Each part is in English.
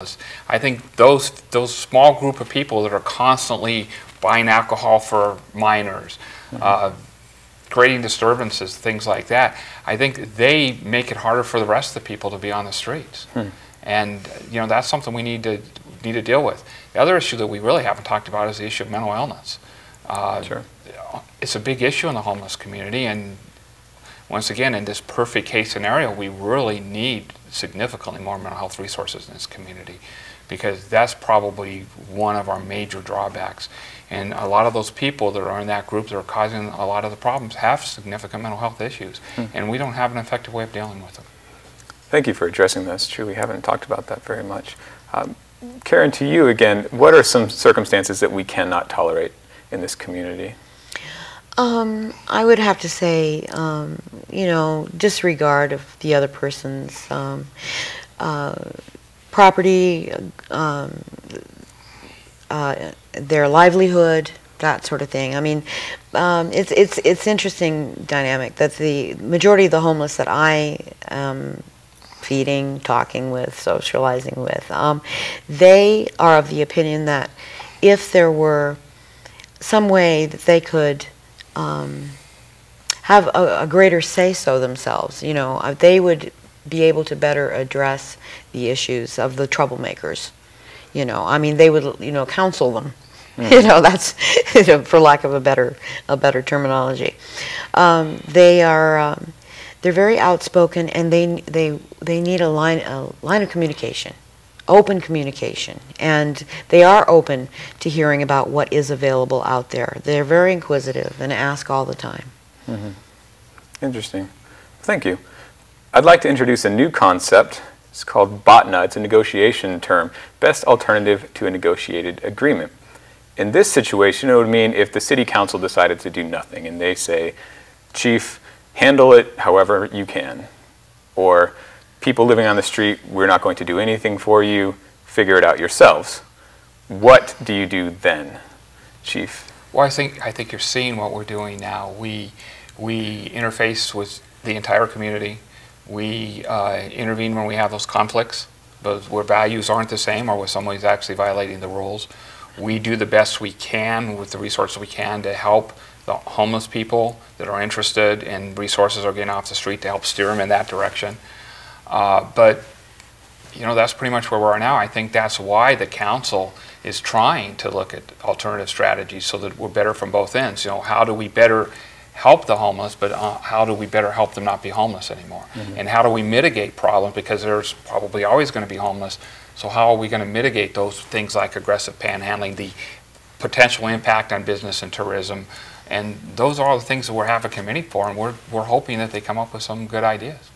I think those small group of people that are constantly buying alcohol for minors, creating disturbances, things like that, I think they make it harder for the rest of the people to be on the streets. And that's something we need to deal with. The other issue that we really haven't talked about is the issue of mental illness. Sure. It's a big issue in the homeless community, and once again, in this perfect case scenario, we really need significantly more mental health resources in this community, because that's probably one of our major drawbacks. And a lot of those people that are in that group that are causing a lot of the problems have significant mental health issues, and we don't have an effective way of dealing with them. Thank you for addressing this. True, we haven't talked about that very much. Karen, to you again, what are some circumstances that we cannot tolerate in this community? I would have to say, disregard of the other person's property, their livelihood, that sort of thing. I mean, it's interesting dynamic that the majority of the homeless that I am feeding, talking with, socializing with, they are of the opinion that if there were some way that they could have a greater say-so themselves, they would be able to better address the issues of the troublemakers. I mean, they would, counsel them. That's, for lack of a better terminology. They're very outspoken, and they need a line of communication. Open communication, and they are open to hearing about what is available out there. They're very inquisitive and ask all the time. Interesting. Thank you. I'd like to introduce a new concept. It's called BOTNA. It's a negotiation term, best alternative to a negotiated agreement. In this situation, it would mean if the city council decided to do nothing and they say, Chief, handle it however you can, or people living on the street, we're not going to do anything for you, figure it out yourselves. What do you do then, Chief? Well, I think you're seeing what we're doing now. We interface with the entire community. We intervene when we have those conflicts, where values aren't the same or where someone's actually violating the rules. We do the best we can with the resources we can to help the homeless people that are interested in resources or getting off the street to help steer them in that direction. But that's pretty much where we are now. I think that's why the council is trying to look at alternative strategies so that we're better from both ends. How do we better help the homeless, but how do we better help them not be homeless anymore? And how do we mitigate problems, because there's probably always going to be homeless. So how are we going to mitigate those things like aggressive panhandling, the potential impact on business and tourism? And those are all the things that we're having a committee for, and we're hoping that they come up with some good ideas.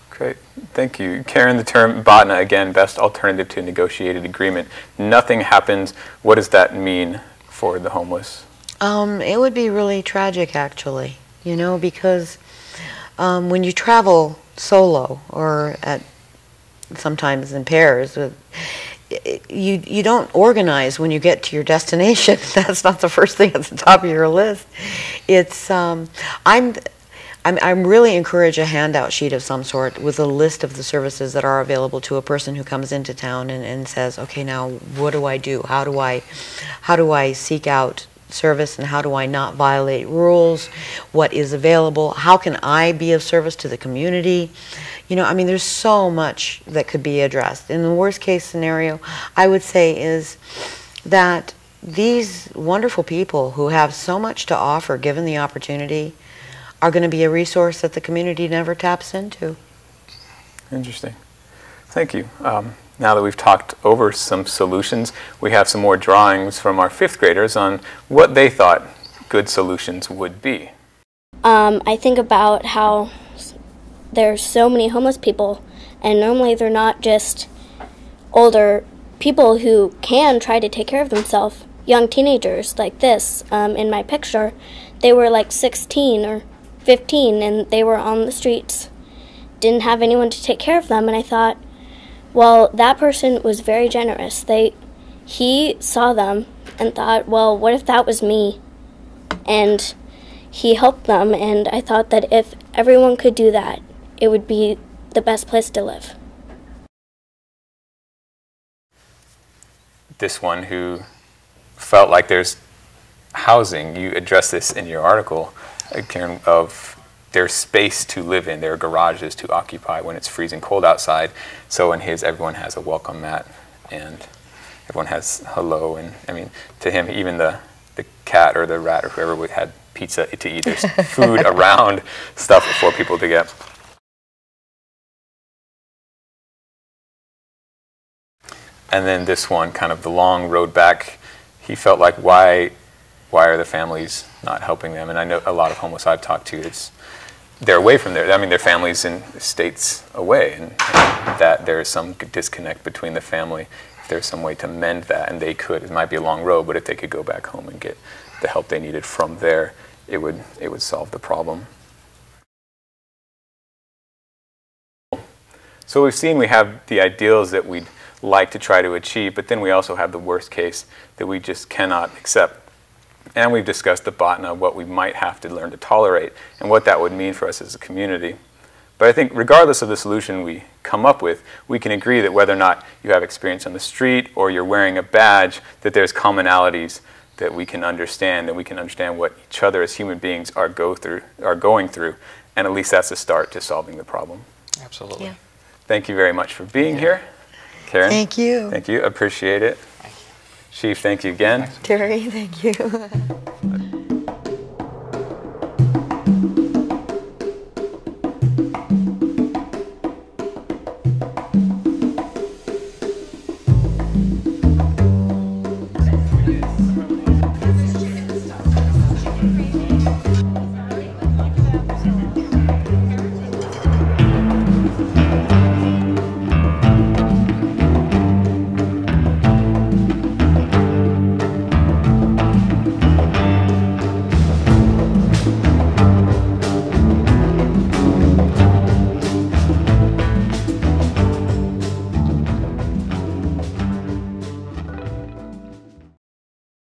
Great, thank you. Karen, the term BOTNA, again, best alternative to a negotiated agreement. Nothing happens. What does that mean for the homeless? It would be really tragic, actually, because when you travel solo or sometimes in pairs, you don't organize when you get to your destination. That's not the first thing at the top of your list. It's I'm really encourage a handout sheet of some sort with a list of the services that are available to a person who comes into town and says, okay, now what do I do? How do I seek out service, and how do I not violate rules? What is available? How can I be of service to the community? I mean, there's so much that could be addressed. In the worst case scenario, I would say is that these wonderful people who have so much to offer, given the opportunity, are going to be a resource that the community never taps into. Interesting. Thank you. Now that we've talked over some solutions, we have some more drawings from our 5th graders on what they thought good solutions would be. I think about how there's so many homeless people, and normally they're not just older people who can try to take care of themselves. Young teenagers like this, in my picture, they were like 16 or 15, and they were on the streets, didn't have anyone to take care of them, and I thought, well, that person was very generous. He saw them and thought, well, what if that was me? And he helped them, and I thought that if everyone could do that, it would be the best place to live. this one who felt like there's housing. You address this in your article, Karen, of there's space to live in. There are garages to occupy when it's freezing cold outside. So in his, everyone has a welcome mat, and everyone has hello. And I mean, to him, even the cat or the rat or whoever had pizza to eat. There's food around, stuff for people to get. And then this one, kind of the long road back, he felt like, why are the families not helping them? And I know a lot of homeless I've talked to, they're away from their, I mean, their families in states away, and that there is some disconnect between the family. If there's some way to mend that, and they could, it might be a long road, but if they could go back home and get the help they needed from there, it would solve the problem. So we've seen we have the ideals that we'd like to try to achieve, but then we also have the worst case that we just cannot accept. And we've discussed the BOTNA, what we might have to learn to tolerate, and what that would mean for us as a community. But I think regardless of the solution we come up with, we can agree that whether or not you have experience on the street or you're wearing a badge, that there's commonalities that we can understand what each other as human beings are going through, and at least that's a start to solving the problem. Absolutely. Yeah. Thank you very much for being here. Karen? Thank you. Thank you. Appreciate it. Chief, thank you again. Terry, thank you.